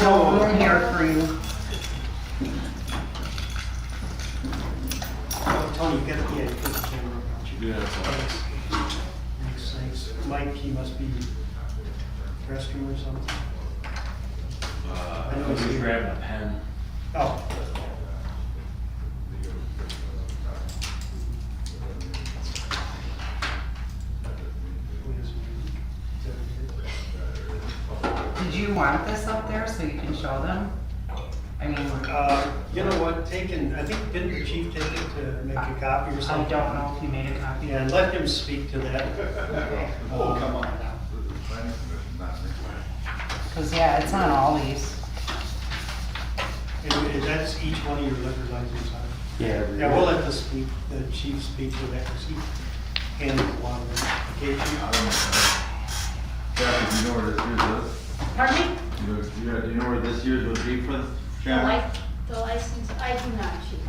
no room here for you. Oh, Tony, you got, yeah, you put the camera up, don't you? Yeah, that's all. Thanks. Thanks. Mike, he must be restroom or something. I was just grabbing a pen. Oh. Did you want this up there so you can show them? I mean, You know what, I think, didn't the chief take it to make a copy or I something? don't know if you made a copy. Yeah, and let him speak to that. Oh, come on. Because, yeah, it's on all these. And that's each one of your liquor licenses, huh? Yeah. Yeah, we'll let the chief speak to that, because he handles a lot of the application. Kathy, do you know where this year's is? Pardon me? Do you know where this year's would be for the Shannon? The license, I do not, Chief.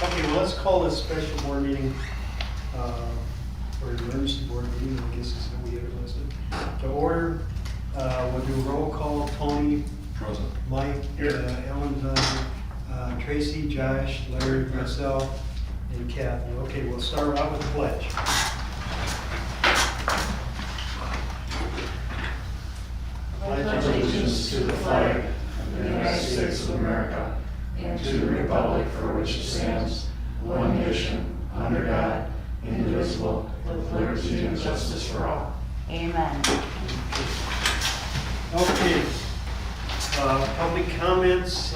Okay, well, let's call this special board meeting, or emergency board meeting, I guess is how we have it listed, to order. We'll do a roll call, Tony, Present. Mike, Ellen, Tracy, Josh, Larry, myself, and Kathy. Okay, we'll start out with the pledge. Pledge allegiance to the flag of the United States of America and to the republic for which it stands, one nation, under God, indivisible, with liberty and justice for all. Amen. Okay, public comments,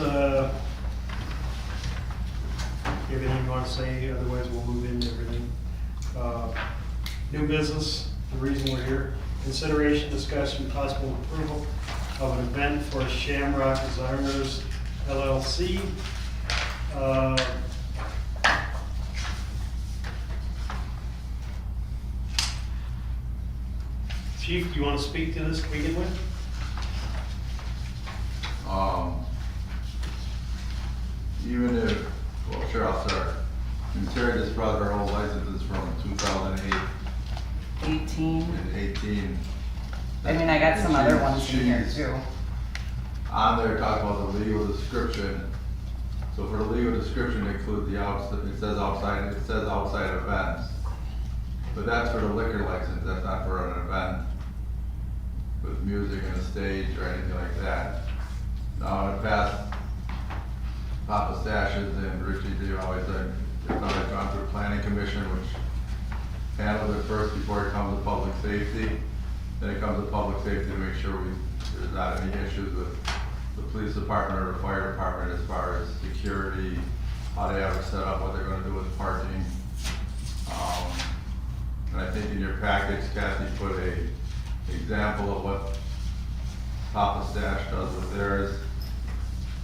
everything you want to say, otherwise we'll move into everything. New business, the reason we're here, consideration, discussion, possible approval of an event for Shamrock Designers LLC. Chief, do you want to speak to this to begin with? Even if, well, sure, I'll start. And Terry just brought her whole licenses from 2008 18. and 18. I mean, I got some other ones in here She's too. on there talking about the legal description. So for the legal description, it includes the outside, it says outside events. But that's for the liquor license, that's not for an event with music and a stage or anything like that. Now, in the past, Papa Stashes and Richie, they've always gone through planning commission, which handles it first before it comes to public safety. Then it comes to public safety to make sure there's not any issues with the police department or the fire department as far as security, how they have it set up, what they're gonna do with parking. And I think in your package, Kathy put a example of what Papa Stash does with theirs.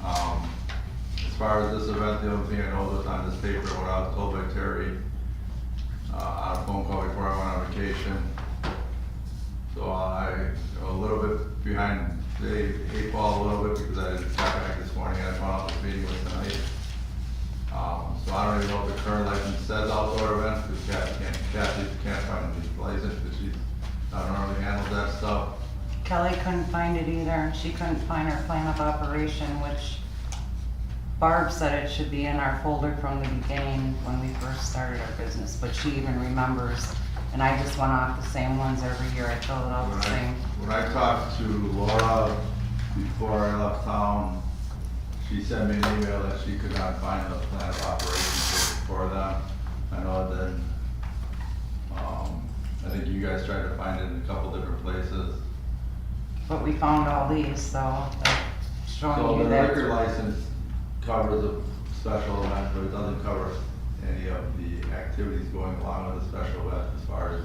As far as this event, the only thing I know that's on this paper, what I was told by Terry, on a phone call before I went on vacation. So I'm a little bit behind the 8 ball a little bit because I got back this morning and I found out this meeting was tonight. So I don't even know if the current license says outdoor events because Kathy can't find the license because she's not normally handles that stuff. Kelly couldn't find it either, and she couldn't find her plan of operation, which Barb said it should be in our folder from the beginning when we first started our business, but she even remembers. And I just went off the same ones every year, I filled it out the same. When I talked to Laura before I left town, she sent me an email that she could not find the plan of operation for them. I know that, I think you guys tried to find it in a couple different places. But we found all these, so that's So showing the you that. liquor license covers a special event, but it doesn't cover any of the activities going along with a special event as far as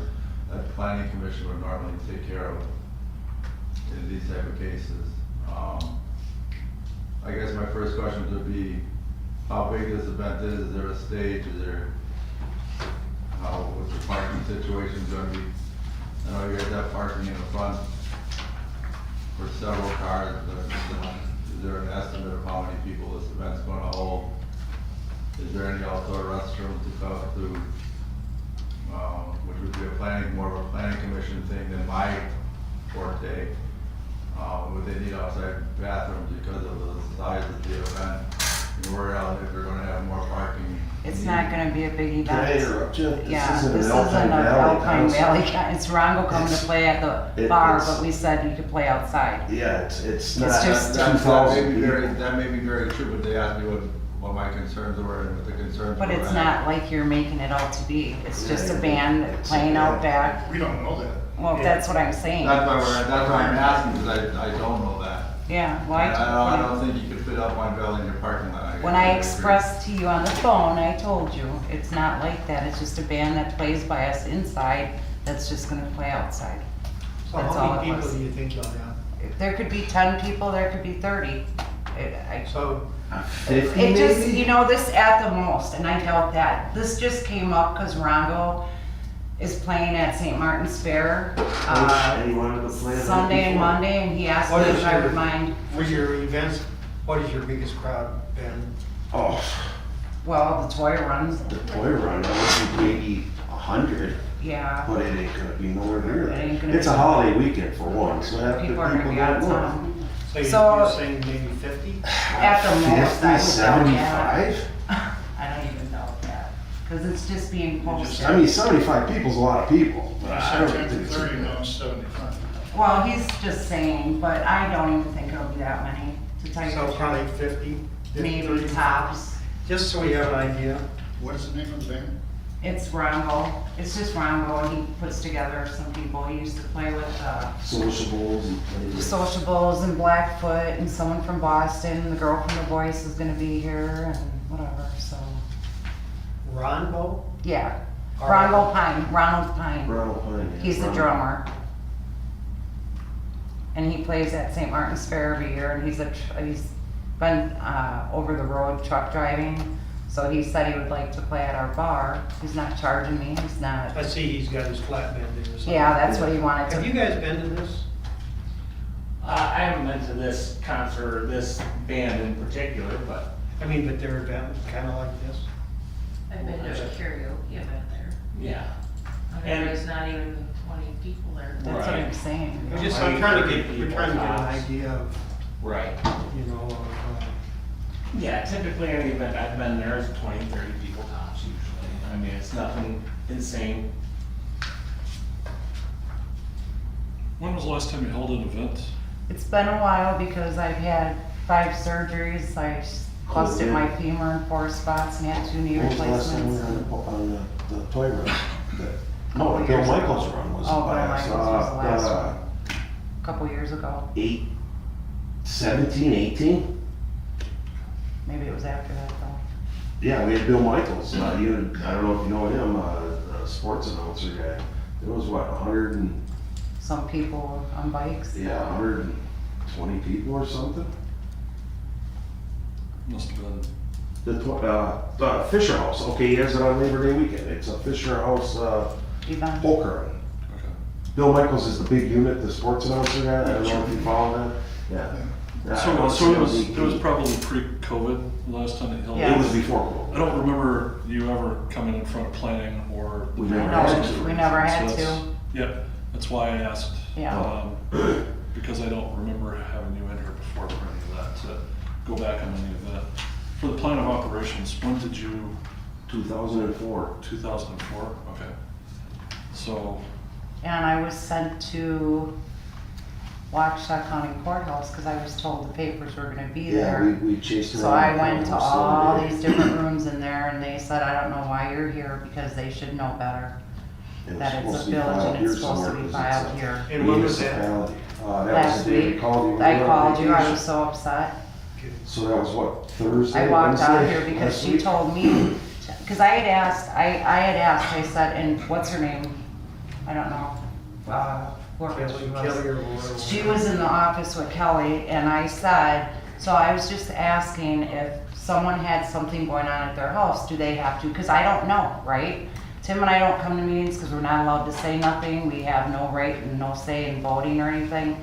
that planning commission would normally take care of in these type of cases. I guess my first question would be, how big this event is there a stage, is there, what's the parking situation gonna be? I know you guys have parking in the front for several cars, but is there an estimate of how many people this event's gonna hold? Is there any outdoor restroom to go through, which would be more of a planning commission thing than my Forte. Would they need outside bathrooms because of the size of the event? And we're out, if they're gonna have more parking. It's not gonna be a big Can I event. interrupt you? This Yeah, isn't this an isn't an Alpine concert. Valley, it's Rongo coming to It's- play at the it- bar, it's- but we said you could play outside. Yeah, it's not just- two That may thousand be very, people. that may be very true, but they asked me what my concerns were and what the concerns were. But it's and- not like you're making it out to be. It's just a band playing out back. We don't know that. Well, that's what I'm saying. That's why I'm asking, because I don't know that. Yeah, well, I don't think you could fit up one bell in your parking lot. when I expressed to you on the phone, I told you, it's not like that. It's just a band that plays by us inside that's just gonna play outside. So That's how all many it people was. do you think you'll have? There could be 10 people, there could be 30. So, 50 It just, maybe? you know, this at the most, and I doubt that. This just came up because Rongo is playing at St. Martin's Fair, And you wanted to play the night Sunday and before. Monday, and he asked me What is if I your- would mind. for your events, what is your biggest crowd, Ben? Oh, Well, the toy runs, the toy run, that would be maybe 100, yeah. but it ain't gonna be nowhere near It ain't that. gonna It's a be- holiday weekend for one, so half the People people are gonna be out don't of work. town. So So- you're saying maybe 50? At the most, I 50, would doubt 75? that. I don't even doubt that, because it's just being posted. I mean, 75 people's a lot of people, but I I don't said 10 think to it's. 30, now it's 75. Well, he's just saying, but I don't even think it'll be that many, to tell you So the probably truth. 50? Maybe 30? tops. Just so we have an idea. What is the name of the band? It's Rongo. It's just Rongo, and he puts together some people. He used to play with Sociables and plays. Sociables and Blackfoot, and someone from Boston. The girl from The Voice is gonna be here, and whatever. So Ronbo? yeah, Or- Ronald Pine. Ronald Pine. Ronald Pine. yeah. He's the Ronald. drummer, and he plays at St. Martin's Fair every year. And he's been over the road truck driving. So he said he would like to play at our bar. He's not charging me. He's not. I see he's got his flatbed there. So- Yeah, that's what he wanted Have to. you guys been to this? I haven't been to this concert, or this band in particular, but I mean, but their event kind of like this? I've been to a karaoke event there. yeah. And there's not even 20 people there. That's what Right. I'm saying. I'm just, Like I'm trying to 30 get, we're people trying to get an tops. idea of, Right. you know, Yeah, typically any event I've been there is 20, 30 people tops usually. I mean, it's nothing insane. When was the last time you held an event? It's been a while because I've had 5 surgeries. I busted my femur in 4 spots and had 2 knee When was the last time we replacements. were on the toy run? No, the Bill Years ago. Michaels run was Oh, Bill by us. Michaels was the last uh, A couple years ago. 18? Maybe it was after that though. Yeah, we had Bill Michaels. I don't know if you know him, a sports announcer guy. There was what, 100 and, Some people on bikes. yeah, 120 people or something? Must have been. The Fisher House. Okay, he has it on Labor Day weekend. It's a Fisher House Event. poker. Okay. Bill Michaels is the big unit, the sports announcer guy. I don't know if you follow that. Yeah. Yeah, I So, don't so it see was him. probably pre-COVID the last time that you held Yeah. It was it? before I COVID. don't remember you ever coming in front of planning or. We never No, had to. we never had So that's- to. Yep, that's why I asked. Yeah. Because I don't remember having you in here before for any of that, to go back on any of that. For the plan of operations, when did you, 2004. 2004? Okay. So, And I was sent to Waukesha County Courthouse because I was told the papers were gonna be Yeah, there. we chased So around. I went to the all Sunday. these different rooms in there and they said, I don't know why you're here because they should know better. It was That it's supposed a to be village filed and it's here supposed to somewhere be 'cause it's filed a here. And when was that? municipality. That was Last the day week, we called you. I We were on called you, I vacation. was so upset. So that was what, Thursday? I walked out Wednesday, here because last she week? told me, because I had asked, I said, and what's her name? I don't know, whoever Kelly, she was. Kelly or whatever. She was in the office with Kelly and I said, so I was just asking if someone had something going on at their house, do they have to, because I don't know, right? Tim and I don't come to meetings because we're not allowed to say nothing, we have no right and no say in voting or anything.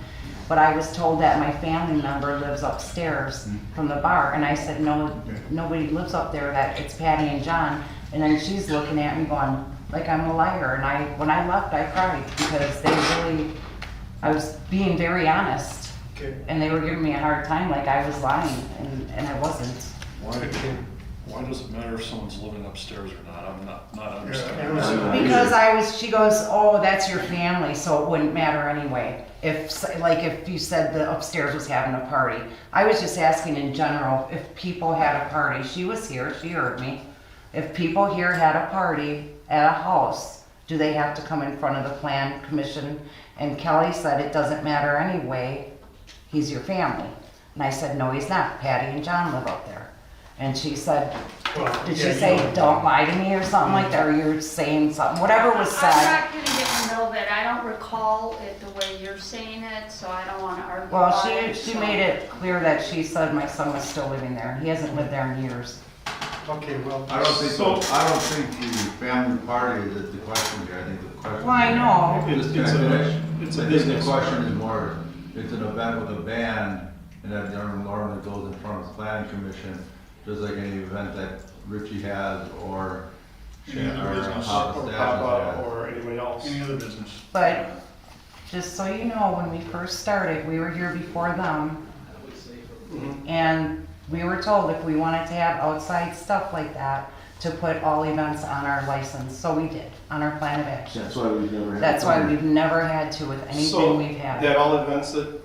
But I was told that my family member lives upstairs from the bar, and I said, no, nobody lives up there, that it's Patty and John. And then she's looking at me going, like I'm a liar, and when I left, I cried, because they really I was being very honest, Okay. and they were giving me a hard time, like I was lying, and I wasn't. Why does it matter if someone's living upstairs or not? I'm not I understanding. don't Because she goes, oh, that's your family, so it wouldn't matter anyway. If you said the upstairs was having a party. I was just asking in general, if people had a party, she was here, she heard me. If people here had a party at a house, do they have to come in front of the plan commission? And Kelly said it doesn't matter anyway, he's your family. And I said, no, he's not, Patty and John live up there. And she said, Well, did yeah, she you say, know. don't lie to me or something like that, or you're saying something, whatever was I'm said. not gonna get in the middle of it. I don't recall it the way you're saying it, so I don't wanna argue Well, about it. she so- made it clear that she said my son was still living there. He hasn't lived there in years. Okay, well. I don't think, so- I don't think the family party is the question here, I think the question. Well, I know. Just It's can I a- finish? it's a I think business. the question is more, it's an event with a band, and that normally goes in front of the planning commission, just like any event that Richie has, or Any other business, Papa Or Stash Papa, has. or anybody else. Any other business? But just so you know, when we first started, we were here before them. Mhm. And we were told if we wanted to have outside stuff like that, to put all events on our license. So we did, on our plan of action. That's why we've never had. That's why we've never had to with anything we've had. That all events that,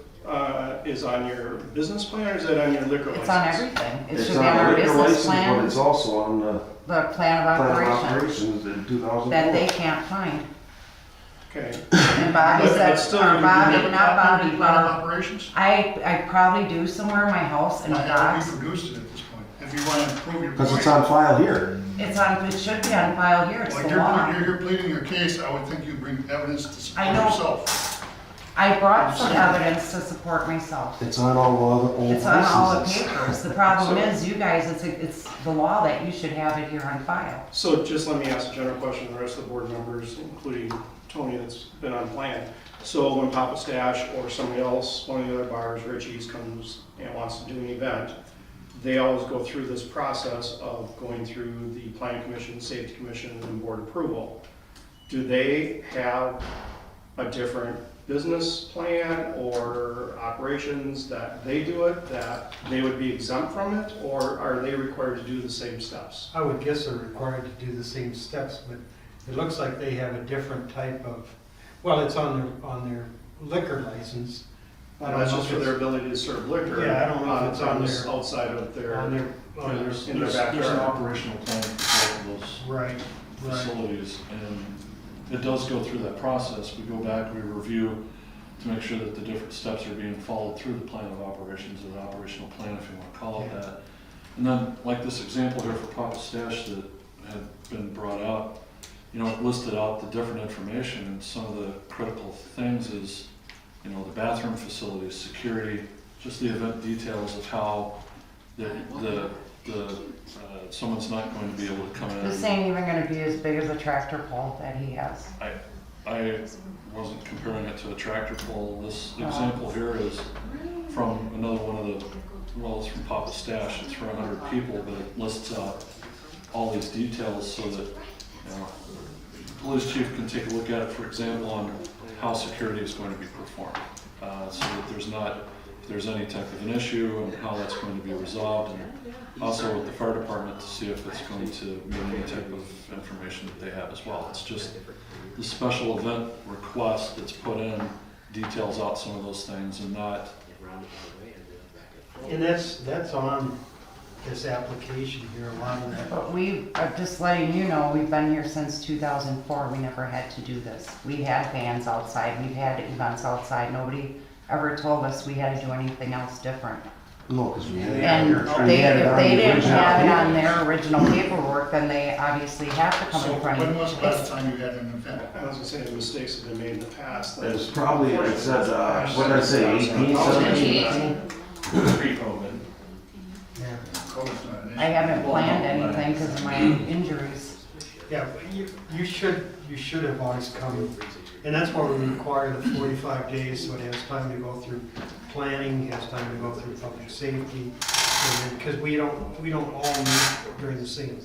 is on your business plan, or is that on your liquor license? It's on everything. It It's should on be on the our liquor business license, but plan, it's also on the the plan of plan of operation, operations in 2004. that they can't find. Okay. And Bobby But said, still, or you Bobby, never not Bobby, Plan of but operations? I probably do somewhere in my house in a Why haven't box. we produced it at this point? If you want to prove your point. Because it's on file here. It's on, it should be on file here, it's Like the you're law. here pleading your case, I would think you'd bring evidence to I support know. yourself. I brought some evidence to support myself. It's on all the other old It's on all the licenses. papers. The problem is, you guys, it's the law that you should have it here on file. So just let me ask a general question to the rest of the board members, including Tony that's been on plan. So when Papa Stash or somebody else, one of the other bars, Richie's, comes and wants to do an event, they always go through this process of going through the planning commission, safety commission, and board approval. Do they have a different business plan or operations that they do it, that they would be exempt from it, or are they required to do the same steps? I would guess they're required to do the same steps, but it looks like they have a different type of, well, it's on their liquor license. I don't That's know just if for it's their ability to serve liquor. Yeah, I don't know if it's on premise their- outside of on their, There's in their there's an backyard. operational plan for both of those Right, right. facilities, and it does go through that process. We go back, we review to make sure that the different steps are being followed through the plan of operations, or the operational plan, if you want to call it that. And then, like this example here for Papa Stash that had been brought up, you know, it listed out the different information, and some of the critical things is, you know, the bathroom facilities, security, just the event details of how someone's not going to be able to come in. This ain't even gonna be as big as a tractor pull that he has. I wasn't comparing it to a tractor pull. This example here is from another one of the, well, it's from Papa Stash. It's for 100 people, but it lists out all these details so that, you know, the police chief can take a look at it, for example, on how security is going to be performed. So that there's not, if there's any type of an issue and how that's going to be resolved, and also with the fire department to see if it's going to meet any type of information that they have as well. It's just the special event request that's put in details out some of those things, and not, And that's on this application here, a lot of that. But I'm just letting you know, we've been here since 2004, we never had to do this. We had bands outside, we've had events outside, nobody ever told us we had to do anything else different. No, because we had it on And your- we had it if on they the didn't original have it on paper. their original paperwork, then they obviously have to come So in front of when you. was the last time you had an event? I was gonna say, the mistakes have been made in the past. It was probably, it said, what did I say, 18, 17, 18? Pre-COVID. Yeah, COVID's not an issue. I haven't planned anything because of my injuries. yeah, but you should have always come, and that's why we require the 45 days, so it has time to go through planning, has time to go through public safety, because we don't all meet during the same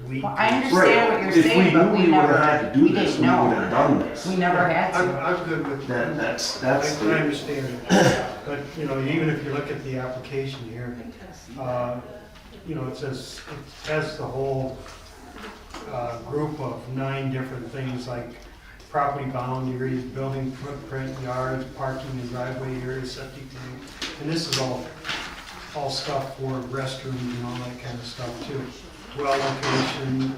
week. Well, I understand what you're saying, but we never, we didn't know. done this. We never had to. I'm good with that. That's I understand it. But, you know, even if you look at the application here, you know, it says, it has the whole group of 9 different things like property boundaries, building footprint, yards, parking and driveway areas, septic tank. And this is all stuff for restrooms and all that kind of stuff too. Well location,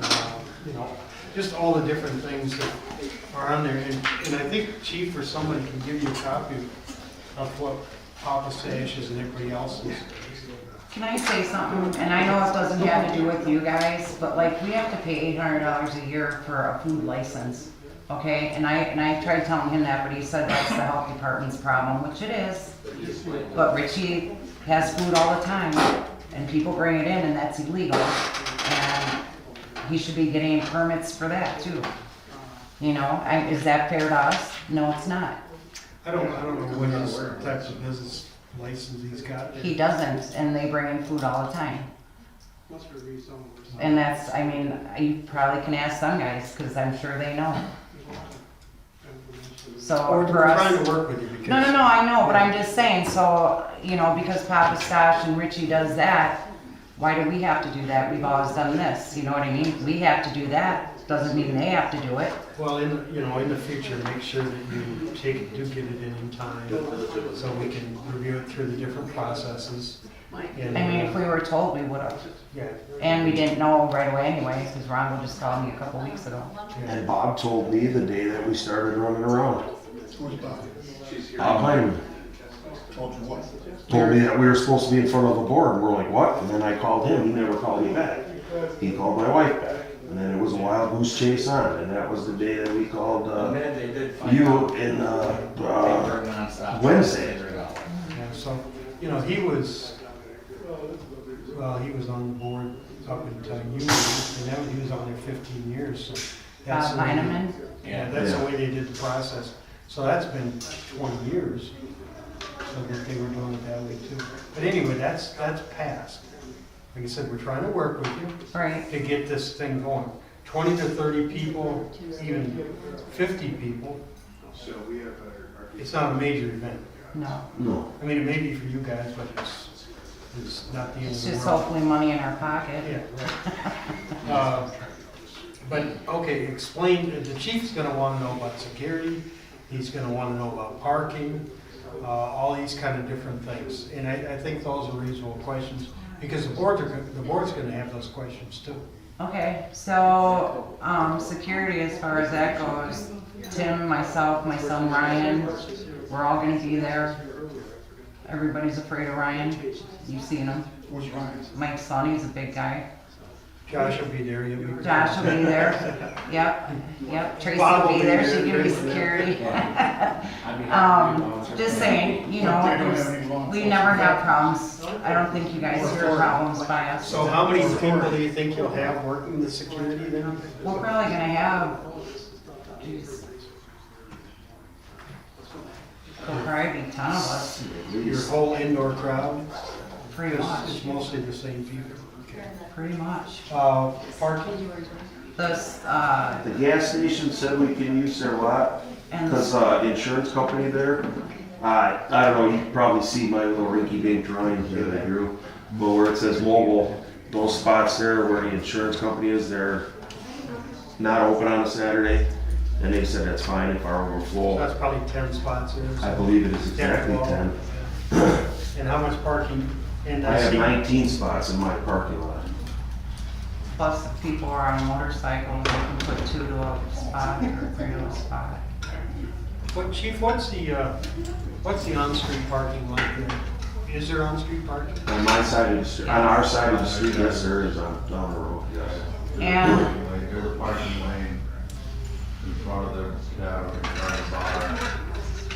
you know, just all the different things that are on there. And I think Chief or somebody can give you a copy of what Papa Stash's and everybody else's. Can I say something? And I know it doesn't have to do with you guys, but like, we have to pay $800 a year for a food license, okay? And I tried telling him that, but he said that's the health department's problem, which it is. But Richie has food all the time, and people bring it in, and that's illegal. And he should be getting permits for that too. You know, is that fair to us? No, it's not. I don't know what his types of business license he's got. He doesn't, and they bring in food all the time. And that's, I mean, you probably can ask some guys, because I'm sure they know. So We're for us. trying to work with you because. No, I know, but I'm just saying, so, you know, because Papa Stash and Richie does that, why do we have to do that? We've always done this, you know what I mean? We have to do that, doesn't mean they have to do it. Well, in the future, make sure that you do get it in time, so we can review it through the different processes. I mean, if we were told, we would've. Yeah. And we didn't know right away anyway, because Ron just called me a couple weeks ago. And Bob told me the day that we started running around. Who's Bob? Bob Hyman Told you what? told me that we were supposed to be in front of the board, and we're like, what? And then I called him, he never called me back. He called my wife back, and then it was a wild goose chase on, and that was the day that we called, you in, Wednesday. Yeah, so, you know, he was on the board up until you, and then he was on there 15 years, so. that's the way- Heineman, Yeah, that's the way they did the process. So that's been 20 years, so that they were doing it that way too. But anyway, that's passed. Like I said, we're trying to work with you right, to get this thing going. 20 to 30 people, even 50 people, it's not a major event. no. No. I mean, it may be for you guys, but it's not the end It's of the just world. hopefully money in our pocket. Yeah, right. But, okay, explain, the chief's gonna wanna know about security, he's gonna wanna know about parking, all these kind of different things. And I think those are reasonable questions, because the board's gonna have those questions too. Okay, so, security as far as that goes, Tim, myself, my son Ryan, we're all gonna be there. Everybody's afraid of Ryan, you've seen him. Who's Ryan? Mike's son, he's a big guy. Josh will be there, you'll be. Josh will be there, yep. Tracy Bob will be there, she Tracy can be will be security. I'd be happy to do it. Just saying, you know, They don't have any law we never have problems. I don't think you guys hear problems by us. So how many people do you think you'll have working the security then? We're probably gonna have, geez. There'll probably be a ton of us, Your whole indoor crowd? pretty It's much, mostly the same people. Okay. pretty much. Parking? This, The gas station said we can use their lot, and because, insurance company there, I don't know, you can probably see my little rinky dink drawing here that I drew, but where it says mobile, those spots there where the insurance company is, they're not open on a Saturday, and they said that's fine if our overflow. That's probably 10 spots there. I believe it is exactly 10. And how much parking? And I have see- 19 spots in my parking lot. plus if people are on motorcycles, they can put 2 to a spot or 3 to a spot. Chief, what's the on-street parking like there? Is there on-street parking? On my side of the street, on our side of the street, yes, there is on down the road, yes. And, Like, there's a parking lane in front of the bar,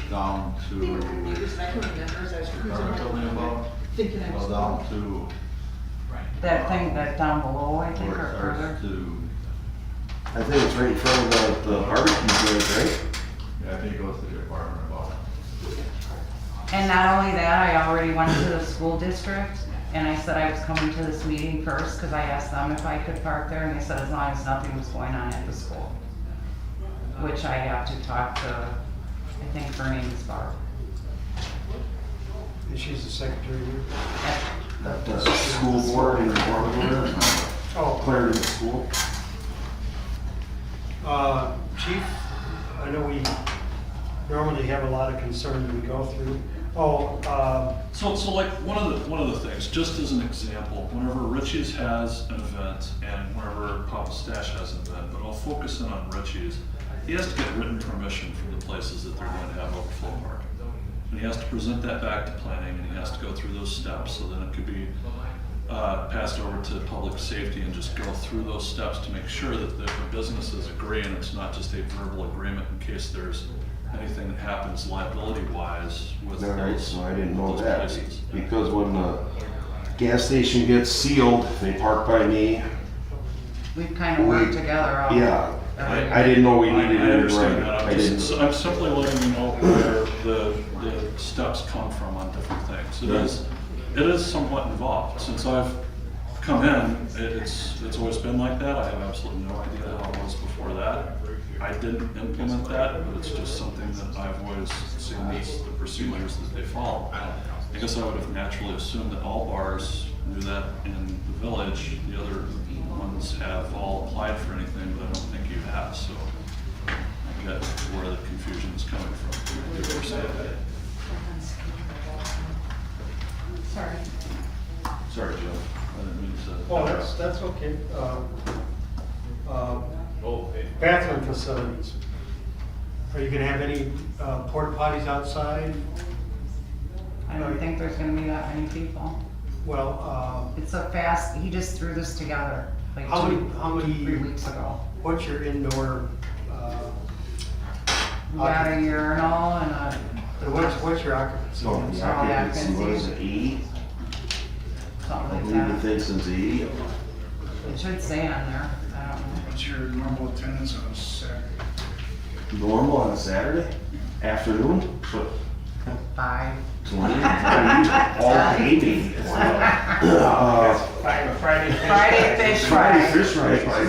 down to. Well, down to that thing that down below, I think, where or it further. starts to, I think it's right in front of the barbecue joint, right? yeah, I think it goes to the apartment above. And not only that, I already went to the school district And I said I was coming to this meeting first, cause I asked them if I could park there, and they said as long as nothing was going on at the school. Which I have to talk to, I think her name is Barb. And she's the secretary here. The school board and the board order, Oh, Clarendon School. Chief, I know we normally have a lot of concerns we go through. Oh, So like, one of the things, just as an example, whenever Richie's has an event and whenever Papa Stash has an event, but I'll focus in on Richie's, he has to get written permission from the places that they're going to have overflow parking. And he has to present that back to planning, and he has to go through those steps, so then it could be passed over to public safety and just go through those steps to make sure that the businesses agree, and it's not just a verbal agreement in case there's anything that happens liability-wise with All right, those, so I didn't know those that, places. because when the gas station gets sealed, they park by me. We've kinda worked together all. Yeah, I didn't know we needed I it in understand writing. that, I didn't. I'm simply letting you know where the steps come from on different things. It is somewhat involved. Since I've come in, it's always been like that. I have absolutely no idea how it was before that. I didn't implement that, but it's just something that I've always seen as the procedures that they follow. I guess I would have naturally assumed that all bars knew that in the village. The other ones have all applied for anything, but I don't think you have, so I get where the confusion is coming from. I do understand that. Sorry. Sorry, Joe. I didn't mean to. oh, that's okay. Bathroom facilities. Are you gonna have any porta potties outside? I don't think there's gonna be that many people. Well, It's a fast, he just threw this together like how 3 many, weeks ago. what's your indoor, We got a urinal and a, what's your occupancy? So the occupancy was 80, I something like believe the that. thing says 80. It should say on there, I don't know. What's your normal attendance on a Saturday? Normal on a Saturday afternoon, 5. 20, all 80. Friday. Friday fish Friday fry. fish fry.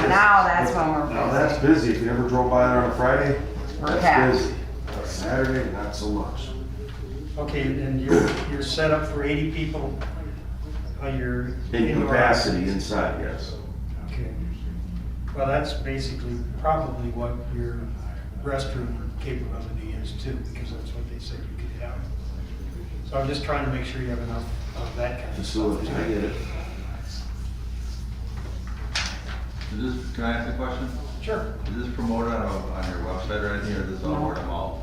Now that's when we're Now that's busy. busy. If you ever drove by there on a Friday, We're that's packed. busy. Saturday, not so much. Okay, and you're set up for 80 people on your In indoor capacity occupancy? inside, yes. Okay. Well, that's basically probably what your restroom capability is too, because that's what they said you could have. So I'm just trying to make sure you have enough of that kind of Facility, stuff. I get it. Can I ask a question? Sure. Is this promoted on your website or anything, or is this all word of mouth?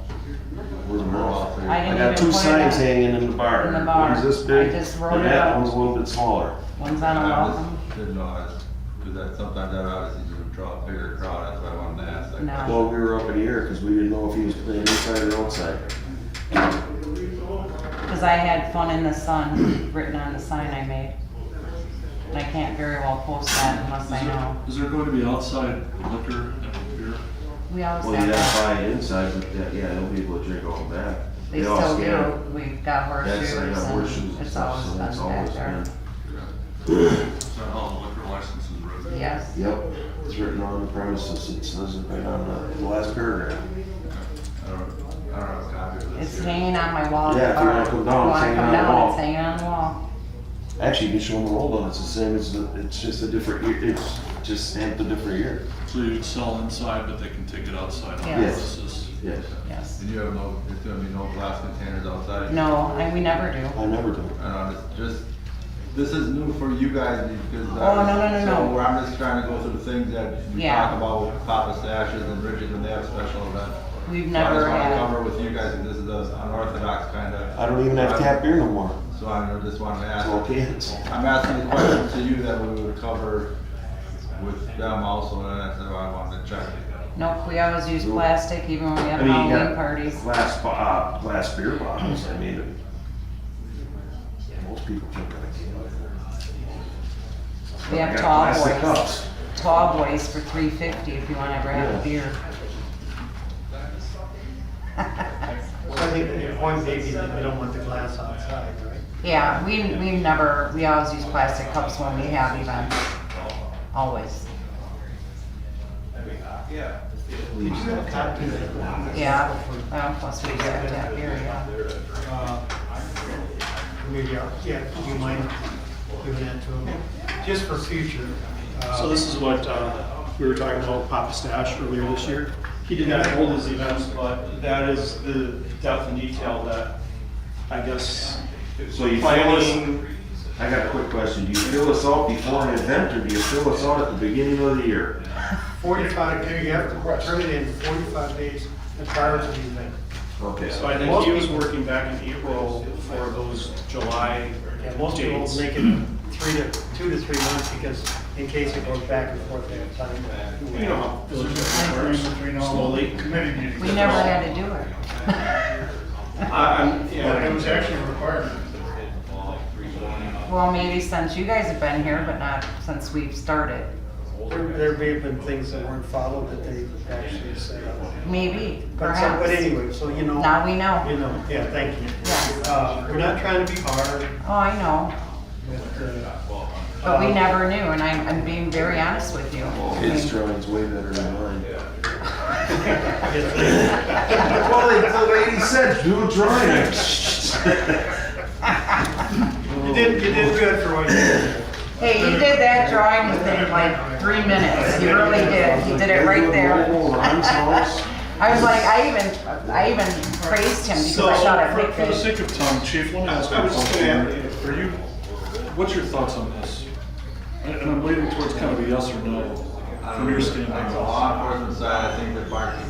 Word of mouth. I I didn't got even 2 put it signs up hanging in the bar. in the bar. One's this big, I just wrote and it that up. one's a little bit smaller. One's on a I welcome. just didn't know, because sometimes that obviously would draw a bigger crowd, that's why I wanted to ask that. No. Well, we were up in the air because we didn't know if he was playing inside or outside. Cause I had fun in the sun written on the sign I made. And I can't very well post that unless I know. Is there going to be outside liquor and beer? We always Well, have you that. gotta buy it inside, but yeah, they'll be able to drink all back. They all still scan. do. We've got That's, horseshoes I got horseshoes and and it's stuff, always so that's been always back there. been. Is that how the liquor license is written? Yes. Yep, it's written on the premises, it says it right on the last paragraph. I don't have a copy of this It's here. hanging on my wall. at Yeah, the if you bar. wanna come down, You it's wanna hanging come on the down, wall. it's hanging on the wall. Actually, you can show them the roll on, it's the same as, it's just a different year, it's just stamped a different year. So you'd sell inside, but they can take it outside on Yes. premises? Yes, Yes. And you have no, there's gonna be no glass containers outside? No, we never do. I never do. I know, it's just, this is new for you guys because. Oh, no. So I'm just trying to go through the things that we Yeah. talk about with Papa Stashes and Richard when they have special events. We've So I never just wanna had. cover with you guys, and this is a unorthodox kind of. I don't even have tap beer no more, So I just wanted to it's all ask, cans. I'm asking the question to you that we would cover with them also, and that's why I wanted to check. Nope, we always use plastic even when we have I mean, you Halloween got parties. glass beer bottles, I mean, most people drink out of cans. We have I got tall plastic boys. cups. Tall boys for $3.50 if you wanna grab a beer. So I think your point may be that we don't want the glass outside, right? Yeah, we always use plastic cups when we have events, always. Did you have a copy of that? Yeah, plus we have to have beer, yeah. Maybe, yeah, do you mind giving that to him? Just for future. So this is what we were talking about Papa Stash earlier this year. He did not hold his events, but that is the depth and detail that I guess So you planning. I got a quick question. Do you fill us out before an event or do you fill us out at the beginning of the year? 45 days, you have to turn it in 45 days prior to the event. Okay. So I think he was working back in April for those July Yeah, most people dates. make it 2 to 3 months because in case it goes back and forth, they have time. You know how There's a village time frame works, between all slowly. the committee meetings. We never had to do it. I'm, Yeah, it was yeah, actually a requirement. Well, maybe since you guys have been here, but not since we've started. There may have been things that weren't followed that they actually set up. Maybe, But perhaps. anyway, so you know. Now we know. You know, yeah, thank you. Yeah. We're not trying to be hard, Oh, I know, but, but we never knew, and I'm being very honest with you. I His mean, drawing's way better than mine. yes, Well, the lady said, do a drawing. you did good for what you did. Hey, he did that drawing within like 3 minutes, he really did, he did it right there. Ron's house. I was like, I even praised him because I thought it looked For the good. sake of time, Chief, let me ask you I a was just question. gonna- Are you, what's your thoughts on this? And I'm leaning towards kind of a yes or no from your standpoint. On the law enforcement side, I think that parking,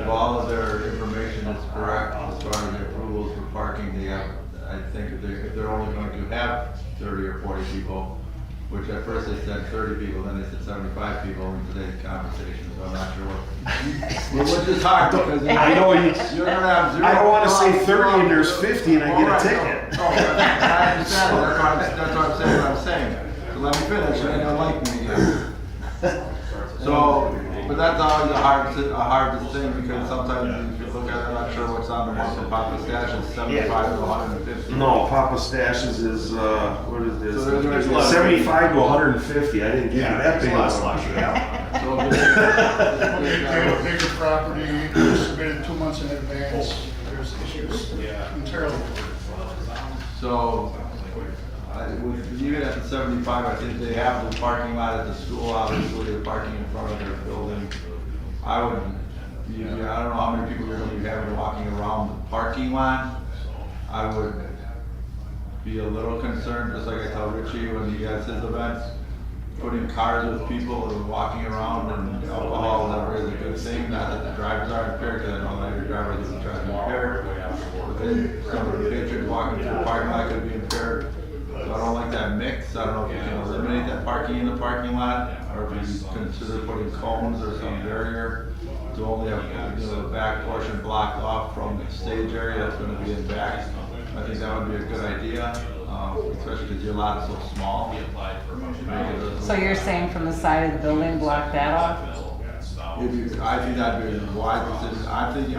if all of their information is correct as far as the approvals for parking, they have, I think if they're only going to have 30 or 40 people, which at first they said 30 people, then they said 75 people in today's conversation, so I'm not sure what. Which is hard because I know you, you're gonna have zero. I don't wanna say 30 and there's 50 and I get a ticket. Oh, I understand, that's what I'm saying. So let me finish, and then you'll like me again. So, but that's always a hard thing, because sometimes if you look at it, I'm not sure what's on the one for Papa Stash, it's 75 to 150. No, Papa Stashes is, what is this? So there's a lot of- 75 to 150. I didn't give you that big Lots of of a. yeah. So When they get a bigger property, you submit it 2 months in advance, there's issues entirely. So, even at the 75, I think they have the parking lot at the school, obviously, the parking in front of their building. I would, I don't know how many people you're gonna be having walking around the parking lot. I would be a little concerned, just like I tell Richie when he has his events, putting cars with people and walking around, and alcohol never is a good thing. Not that the drivers are impaired, because I know that every driver isn't trying to be impaired. But then some of the patrons walking through the parking lot could be impaired. So I don't like that mix. I don't know if you can eliminate that parking in the parking lot, or if you consider putting cones or some barrier to only have, the back portion blocked off from the stage area that's gonna be in back. I think that would be a good idea, especially because your lot is so small. So you're saying from the side of the building, block that off? I think that'd be a wise decision. I'm thinking